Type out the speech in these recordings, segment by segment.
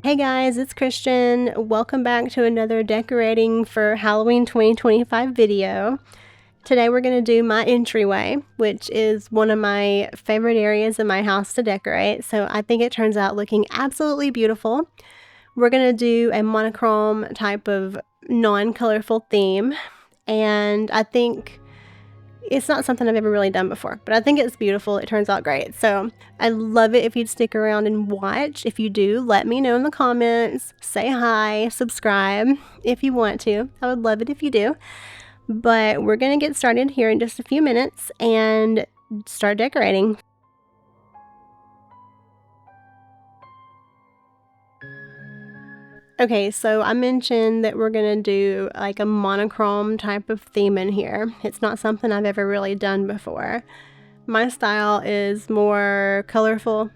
Hey guys, it's Christian. Welcome back to another decorating for Halloween 2025 video. Today we're going to do my entryway, which is one of my favorite areas in my house to decorate, so I think it turns out looking absolutely beautiful. We're going to do a monochrome type of non-colorful theme, and I think it's not something I've ever really done before, but I think it's beautiful. It turns out great. So I love it if you'd stick around and watch. If you do, let me know in the comments. Say hi, subscribe if you want to. I would love it if you do. But we're going to get started here in just a few minutes and start decorating. Okay, so I mentioned that we're gonna do like a monochrome type of theme in here. It's not something I've ever really done before. My style is more colorful,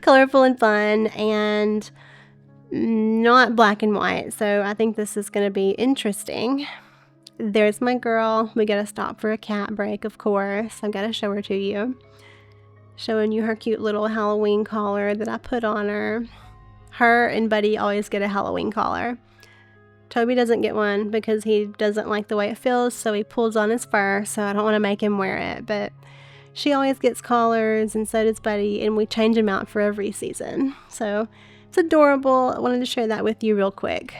colorful and fun, and not black and white, so I think this is gonna be interesting. There's my girl. We gotta stop for a cat break, of course. I've gotta show her to you. Showing you her cute little Halloween collar that I put on her. Her and Buddy always get a Halloween collar. Toby doesn't get one because he doesn't like the way it feels, so he pulls on his fur, so I don't want to make him wear it. But she always gets collars, and so does Buddy, and we change them out for every season. So it's adorable. I wanted to share that with you real quick.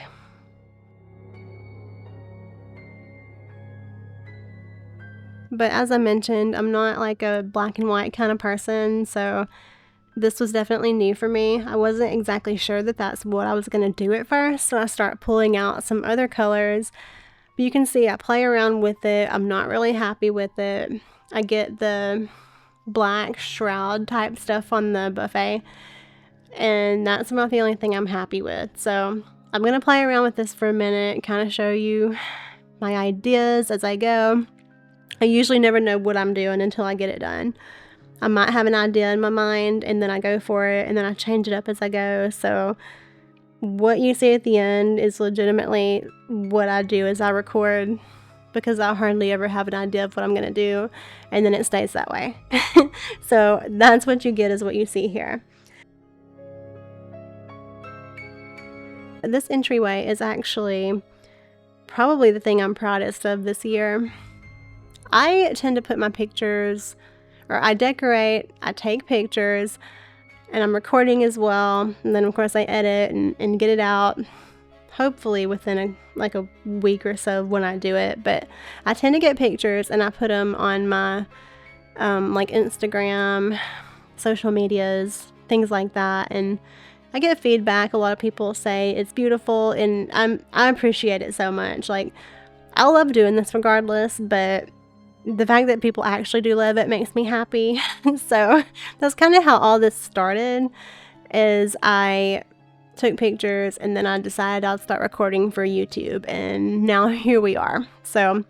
But as I mentioned, I'm not like a black and white kind of person, so this was definitely new for me. I wasn't exactly sure that that's what I was going to do at first, so I started pulling out some other colors. But you can see I play around with it. I'm not really happy with it. I get the black shroud type stuff on the buffet, and that's about the only thing I'm happy with. So I'm going to play around with this for a minute, kind of show you my ideas as I go. I usually never know what I'm doing until I get it done. I might have an idea in my mind, and then I go for it, and then I change it up as I go. So what you see at the end is legitimately what I do as I record, because I hardly ever have an idea of what I'm going to do, and then it stays that way. So that's what you get, is what you see here. This entryway is actually probably the thing I'm proudest of this year. I tend to put my pictures, or I decorate, I take pictures, and I'm recording as well, and then of course I edit and get it out, hopefully within a week or so when I do it. But I tend to get pictures and I put them on my like Instagram, social medias, things like that, and I get feedback. A lot of people say it's beautiful, and I appreciate it so much. Like, I love doing this regardless, but the fact that people actually do love it makes me happy. So that's kind of how all this started, is I took pictures and then I decided I'd start recording for YouTube, and now here we are. So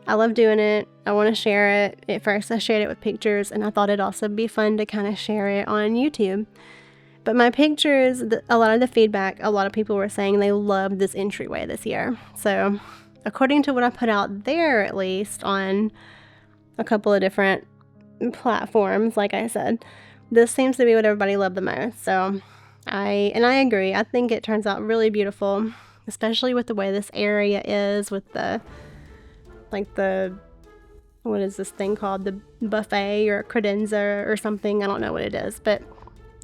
I love doing it. I want to share it. At first I shared it with pictures, and I thought it'd also be fun to kind of share it on YouTube. But my pictures, a lot of the feedback, a lot of people were saying they loved this entryway this year. So according to what I put out there, at least on a couple of different platforms, like I said, this seems to be what everybody loved the most. So I agree. I think it turns out really beautiful, especially with the way this area is, with the what is this thing called? The buffet or credenza or something. I don't know what it is, but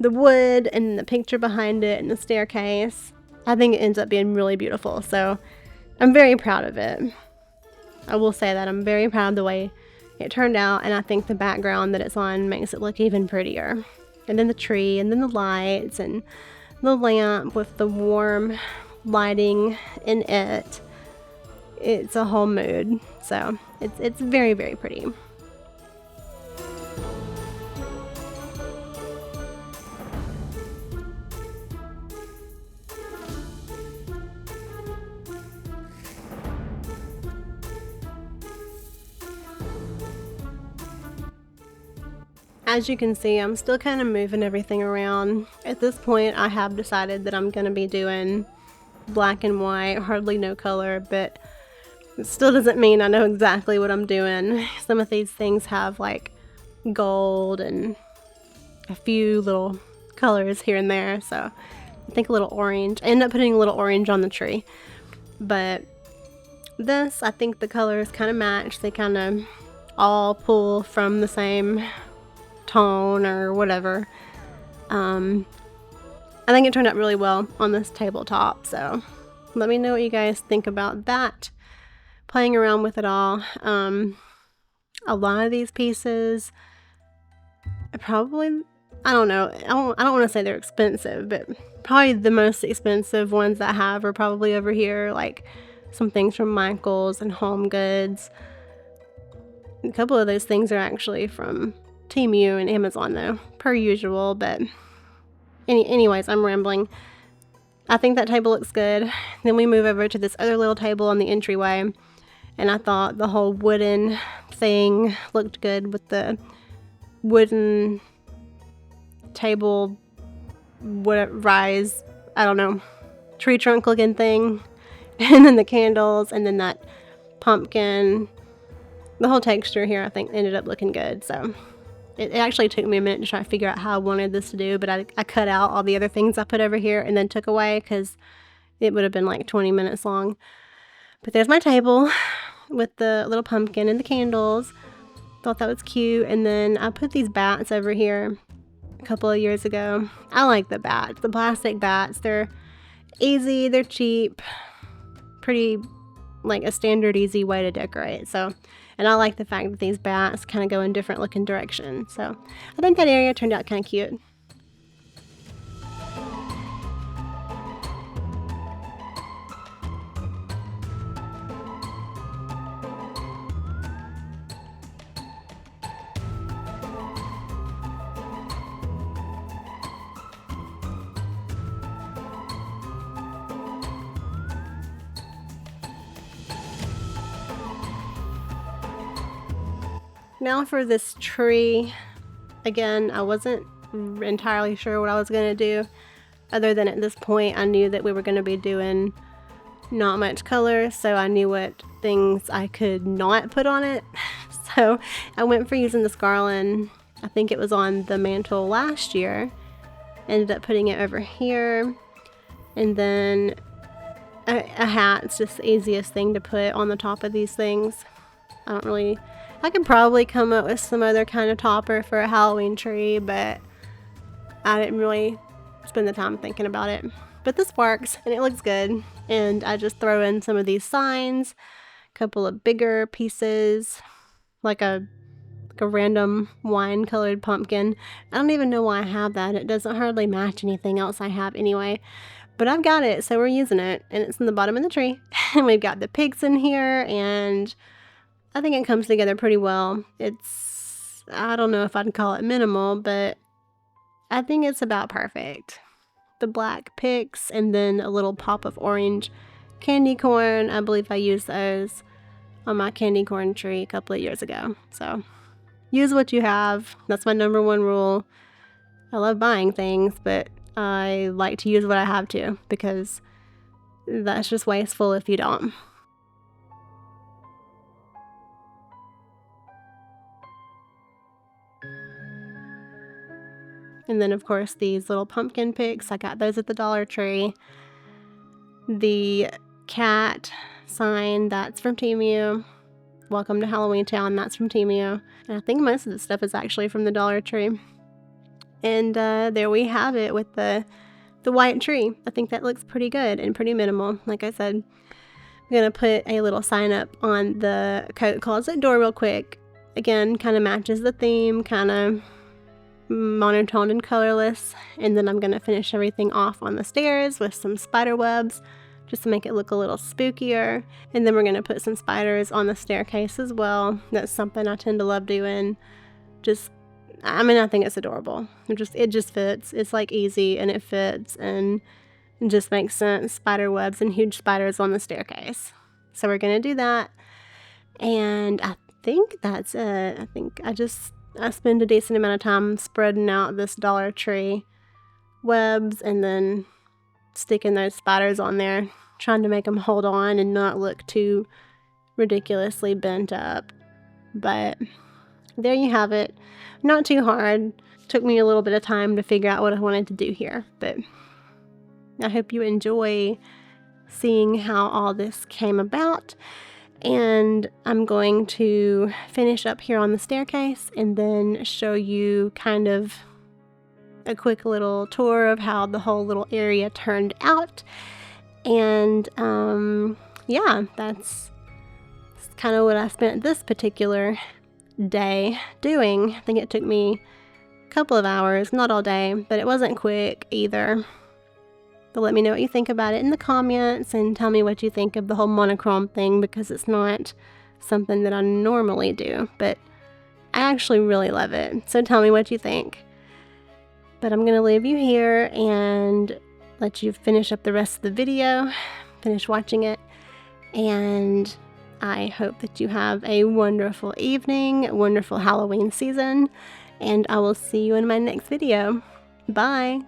the wood and the picture behind it and the staircase, I think it ends up being really beautiful. So I'm very proud of it. I will say that I'm very proud of the way it turned out, and I think the background that it's on makes it look even prettier. And then the tree, and then the lights, and the lamp with the warm lighting in it. It's a whole mood. So it's very, very pretty. As you can see, I'm still kind of moving everything around. At this point, I have decided that I'm going to be doing black and white, hardly no color, but it still doesn't mean I know exactly what I'm doing. Some of these things have like gold and a few little colors here and there, so I think a little orange. I ended up putting a little orange on the tree. But this, I think the colors kind of match. They kind of all pull from the same tone or whatever. I think it turned out really well on this tabletop, so let me know what you guys think about that. Playing around with it all. A lot of these pieces, probably, I don't know, I don't want to say they're expensive, but probably the most expensive ones that I have are probably over here, like some things from Michael's and Home Goods. A couple of those things are actually from Temu and Amazon though, per usual, but anyways, I'm rambling. I think that table looks good. Then we move over to this other little table on the entryway, and I thought the whole wooden thing looked good with the wooden table, rise, I don't know, tree trunk looking thing, and then the candles, and then that pumpkin. The whole texture here I think ended up looking good, so it actually took me a minute to try to figure out how I wanted this to do, but I cut out all the other things I put over here and then took away because it would have been like 20 minutes long. But there's my table with the little pumpkin and the candles. Thought that was cute. And then I put these bats over here a couple of years ago. I like the bats, the plastic bats. They're easy, they're cheap, pretty like a standard easy way to decorate. So, and I like the fact that these bats kind of go in different looking directions. So I think that area turned out kind of cute. Now for this tree, again, I wasn't entirely sure what I was going to do, other than at this point I knew that we were going to be doing not much color, so I knew what things I could not put on it. So I went for using this garland. I think it was on the mantle last year. Ended up putting it over here, and then a hat's just the easiest thing to put on the top of these things. I could probably come up with some other kind of topper for a Halloween tree, but I didn't really spend the time thinking about it. But this works, and it looks good. And I just throw in some of these signs, a couple of bigger pieces, like a random wine colored pumpkin. I don't even know why I have that. It doesn't hardly match anything else I have anyway. But I've got it, so we're using it. And it's in the bottom of the tree. And we've got the pigs in here, and I think it comes together pretty well. It's, I don't know if I'd call it minimal, but I think it's about perfect. The black picks and then a little pop of orange candy corn. I believe I used those on my candy corn tree a couple of years ago. So use what you have. That's my number one rule. I love buying things, but I like to use what I have too, because that's just wasteful if you don't. And then, of course, these little pumpkin picks, I got those at the Dollar Tree. The cat sign, that's from Temu. Welcome to Halloween Town, that's from Temu. And I think most of the stuff is actually from the Dollar Tree. And there we have it with the white tree. I think that looks pretty good and pretty minimal. Like I said, I'm going to put a little sign up on the coat closet door real quick. Again, kind of matches the theme, kind of monotone and colorless. And then I'm going to finish everything off on the stairs with some spider webs just to make it look a little spookier. And then we're going to put some spiders on the staircase as well. That's something I tend to love doing. I think it's adorable. It just fits. It's like easy and it fits and it just makes sense. Spider webs and huge spiders on the staircase. So we're going to do that. And I think that's it. I think I spend a decent amount of time spreading out this Dollar Tree webs and then sticking those spiders on there, trying to make them hold on and not look too ridiculously bent up. But there you have it. Not too hard. Took me a little bit of time to figure out what I wanted to do here, but I hope you enjoy seeing how all this came about. And I'm going to finish up here on the staircase and then show you kind of a quick little tour of how the whole little area turned out. And yeah, that's kind of what I spent this particular day doing. I think it took me a couple of hours, not all day, but it wasn't quick either. But let me know what you think about it in the comments, and tell me what you think of the whole monochrome thing, because it's not something that I normally do, but I actually really love it. So tell me what you think. But I'm going to leave you here and let you finish up the rest of the video, finish watching it, and I hope that you have a wonderful evening, a wonderful Halloween season, and I will see you in my next video. Bye!